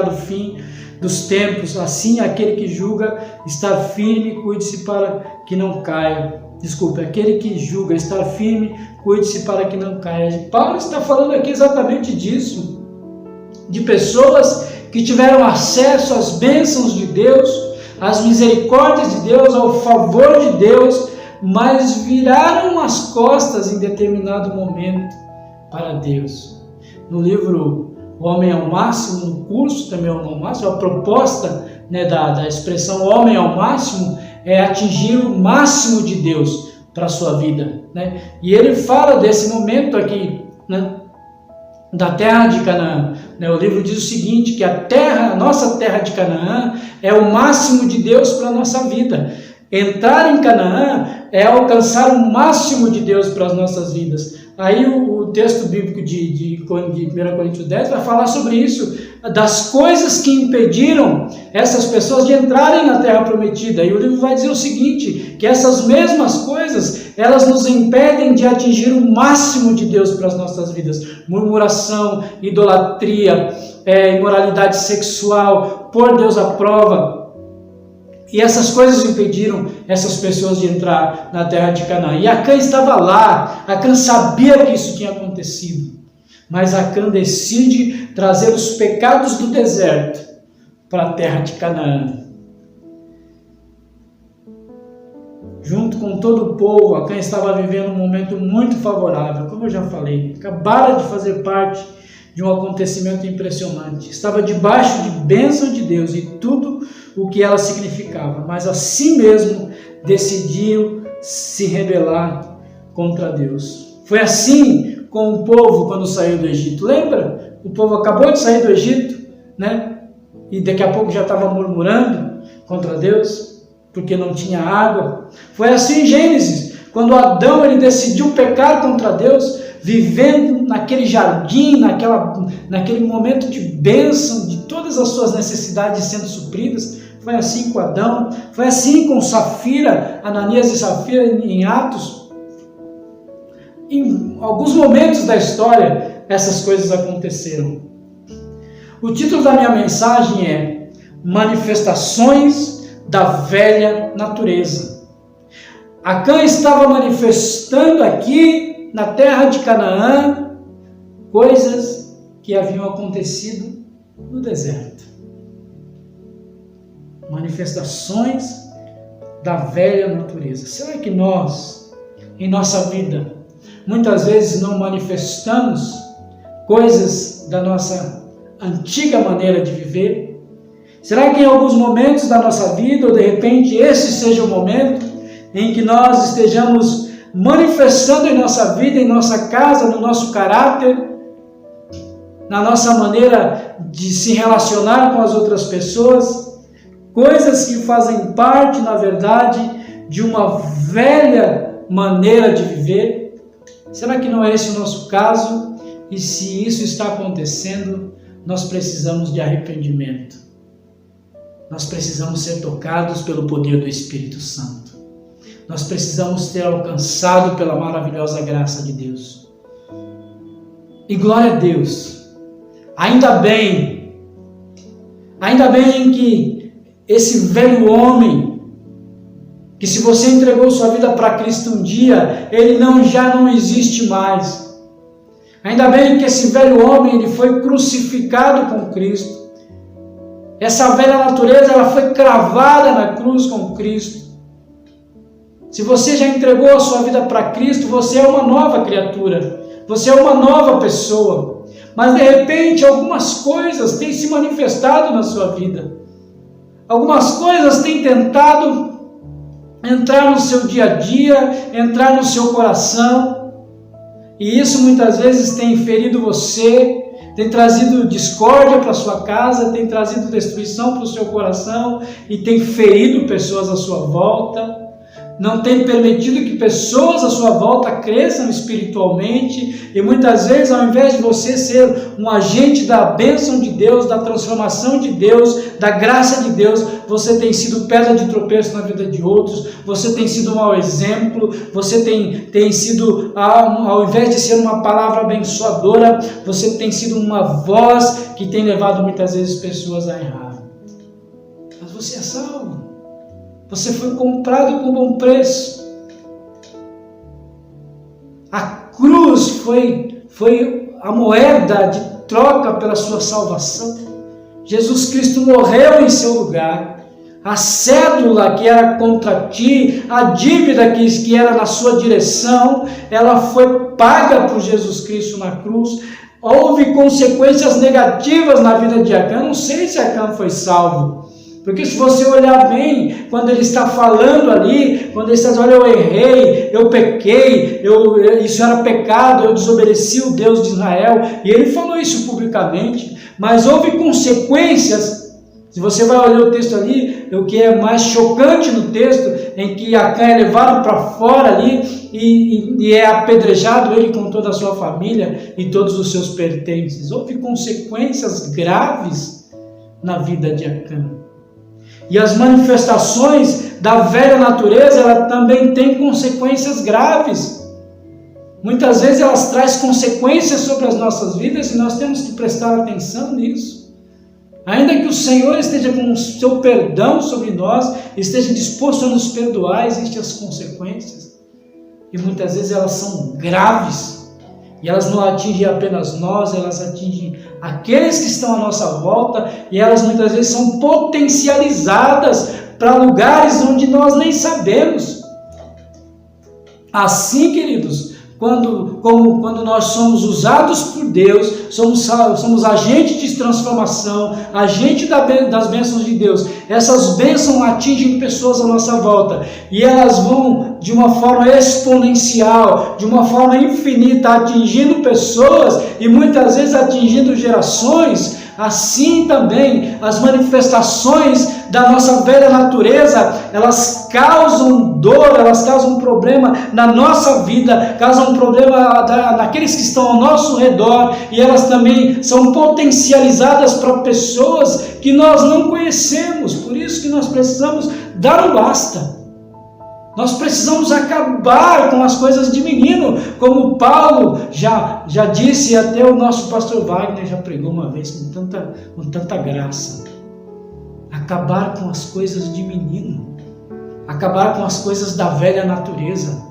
o fim dos tempos. Assim, aquele que julga estar firme, cuide-se para que não caia. Aquele que julga estar firme, cuide-se para que não caia. Paulo está falando aqui exatamente disso, de pessoas que tiveram acesso às bênçãos de Deus, às misericórdias de Deus, ao favor de Deus, mas viraram as costas em determinado momento para Deus. No livro O Homem ao Máximo, no curso também O Homem ao Máximo, a proposta, né, da expressão Homem ao Máximo é atingir o máximo de Deus para a sua vida, né? E ele fala desse momento aqui, né, da terra de Canaã, né? O livro diz o seguinte, que a nossa terra de Canaã é o máximo de Deus para a nossa vida. Entrar em Canaã é alcançar o máximo de Deus para as nossas vidas. Aí o texto bíblico de 1 Coríntios 10 vai falar sobre isso, das coisas que impediram essas pessoas de entrarem na terra prometida. E o livro vai dizer o seguinte, que essas mesmas coisas, elas nos impedem de atingir o máximo de Deus para as nossas vidas. Murmuração, idolatria, imoralidade sexual, pôr Deus à prova. E essas coisas impediram essas pessoas de entrar na terra de Canaã. E Acã estava lá, Acã sabia que isso tinha acontecido. Mas Acã decide trazer os pecados do deserto para a terra de Canaã. Junto com todo o povo, Acã estava vivendo um momento muito favorável, como eu já falei. Acabara de fazer parte de um acontecimento impressionante. Estava debaixo de bênção de Deus e tudo o que ela significava, mas assim mesmo decidiu se rebelar contra Deus. Foi assim com o povo quando saiu do Egito. Lembra? O povo acabou de sair do Egito, né? E daqui a pouco já estava murmurando contra Deus, porque não tinha água. Foi assim em Gênesis, quando Adão ele decidiu pecar contra Deus, vivendo naquele jardim, naquele momento de bênção, de todas as suas necessidades sendo supridas. Foi assim com Adão, foi assim com Safira, Ananias e Safira em Atos. Em alguns momentos da história, essas coisas aconteceram. O título da minha mensagem é Manifestações da Velha Natureza. Acã estava manifestando aqui na terra de Canaã coisas que haviam acontecido no deserto. Manifestações da velha natureza. Será que nós, em nossa vida, muitas vezes não manifestamos coisas da nossa antiga maneira de viver? Será que em alguns momentos da nossa vida, ou de repente esse seja o momento em que nós estejamos manifestando em nossa vida, em nossa casa, no nosso caráter, na nossa maneira de se relacionar com as outras pessoas, coisas que fazem parte, na verdade, de uma velha maneira de viver? Será que não é esse o nosso caso? E se isso está acontecendo, nós precisamos de arrependimento. Nós precisamos ser tocados pelo poder do Espírito Santo. Nós precisamos ser alcançados pela maravilhosa graça de Deus. E glória a Deus. Ainda bem que esse velho homem, que se você entregou sua vida para Cristo um dia, ele já não existe mais. Ainda bem que esse velho homem ele foi crucificado com Cristo. Essa velha natureza ela foi cravada na cruz com Cristo. Se você já entregou a sua vida para Cristo, você é uma nova criatura. Você é uma nova pessoa. Mas de repente algumas coisas têm se manifestado na sua vida. Algumas coisas têm tentado entrar no seu dia a dia, entrar no seu coração, e isso muitas vezes tem ferido você, tem trazido discórdia para sua casa, tem trazido destruição para o seu coração e tem ferido pessoas à sua volta. não tem permitido que pessoas à sua volta cresçam espiritualmente, e muitas vezes, ao invés de você ser um agente da bênção de Deus, da transformação de Deus, da graça de Deus, você tem sido pedra de tropeço na vida de outros, você tem sido um mau exemplo, você tem sido, ao invés de ser uma palavra abençoadora, você tem sido uma voz que tem levado muitas vezes pessoas a errar. Mas você é salvo. Você foi comprado com bom preço. A cruz foi a moeda de troca pela sua salvação. Jesus Cristo morreu em seu lugar. A cédula que era contra ti, a dívida que era na sua direção, ela foi paga por Jesus Cristo na cruz. Houve consequências negativas na vida de Acã. Eu não sei se Acã foi salvo. Porque se você olhar bem, quando ele está falando ali, quando ele está dizendo, olha, eu errei, eu pequei, isso era pecado, eu desobedeci o Deus de Israel, e ele falou isso publicamente, mas houve consequências. Se você vai olhar o texto ali, o que é mais chocante no texto, em que Acã é levado para fora ali, e é apedrejado ele com toda a sua família e todos os seus pertences. Houve consequências graves na vida de Acã. E as manifestações da velha natureza, ela também tem consequências graves. Muitas vezes elas trazem consequências sobre as nossas vidas e nós temos que prestar atenção nisso. Ainda que o Senhor esteja com o seu perdão sobre nós, esteja disposto a nos perdoar, existem as consequências. E muitas vezes elas são graves. E elas não atingem apenas nós, elas atingem aqueles que estão à nossa volta, e elas muitas vezes são potencializadas para lugares onde nós nem sabemos. Assim, queridos, quando nós somos usados por Deus, somos agentes de transformação, agente das bênçãos de Deus. Essas bênçãos atingem pessoas à nossa volta e elas vão de uma forma exponencial, de uma forma infinita, atingindo pessoas e muitas vezes atingindo gerações. Assim também as manifestações da nossa velha natureza, elas causam dor, elas causam problema na nossa vida, causam problema naqueles que estão ao nosso redor, e elas também são potencializadas para pessoas que nós não conhecemos. Por isso que nós precisamos dar um basta. Nós precisamos acabar com as coisas de menino, como Paulo já disse, até o nosso pastor Wagner já pregou uma vez com tanta graça. Acabar com as coisas de menino, acabar com as coisas da velha natureza.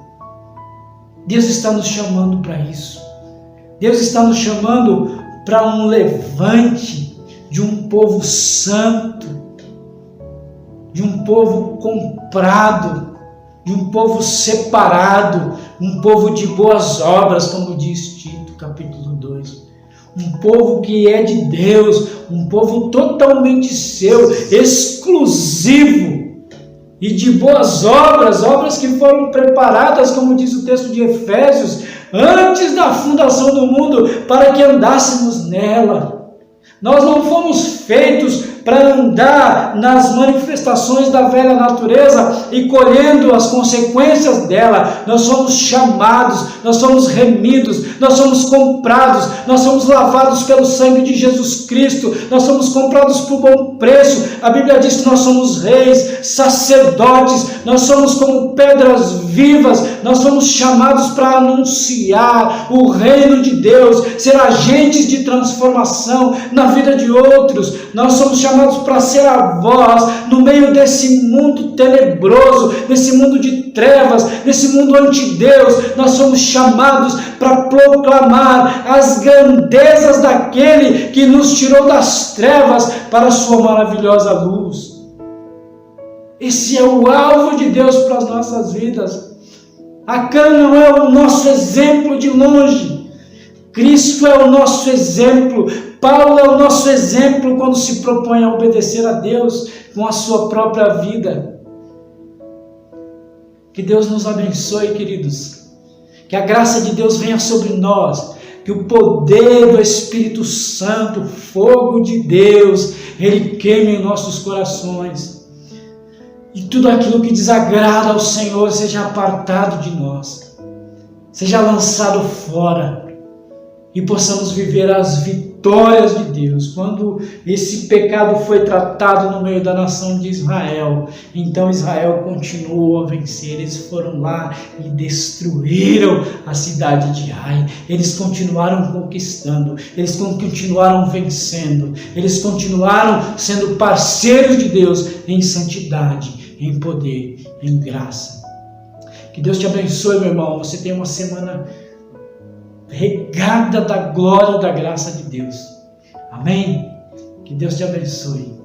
Deus está nos chamando para isso. Deus está nos chamando para um levante de um povo santo, de um povo comprado, de um povo separado, um povo de boas obras, como diz Tito, capítulo 2. Um povo que é de Deus, um povo totalmente seu, exclusivo, e de boas obras, obras que foram preparadas, como diz o texto de Efésios, antes da fundação do mundo, para que andássemos nela. Nós não fomos feitos para andar nas manifestações da velha natureza e colhendo as consequências dela. Nós somos chamados, nós somos remidos, nós somos comprados, nós somos lavados pelo sangue de Jesus Cristo, nós somos comprados por bom preço. A Bíblia diz que nós somos reis, sacerdotes, nós somos como pedras vivas, nós somos chamados para anunciar o reino de Deus, ser agentes de transformação na vida de outros. Nós somos chamados para ser a voz no meio desse mundo tenebroso, desse mundo de trevas, desse mundo anti-Deus. Nós somos chamados para proclamar as grandezas daquele que nos tirou das trevas para a sua maravilhosa luz. Esse é o alvo de Deus para as nossas vidas. Acã não é o nosso exemplo de longe. Cristo é o nosso exemplo. Paulo é o nosso exemplo quando se propõe a obedecer a Deus com a sua própria vida. Que Deus nos abençoe, queridos. Que a graça de Deus venha sobre nós. Que o poder do Espírito Santo, o fogo de Deus, ele queime em nossos corações. e tudo aquilo que desagrada ao Senhor seja apartado de nós, seja lançado fora e possamos viver as vitórias de Deus. Quando esse pecado foi tratado no meio da nação de Israel, então Israel continuou a vencer. Eles foram lá e destruíram a cidade de Ai. Eles continuaram conquistando, eles continuaram vencendo, eles continuaram sendo parceiros de Deus em santidade, em poder, em graça. Que Deus te abençoe, meu irmão. Você tem uma semana regada da glória e da graça de Deus. Amém? Que Deus te abençoe.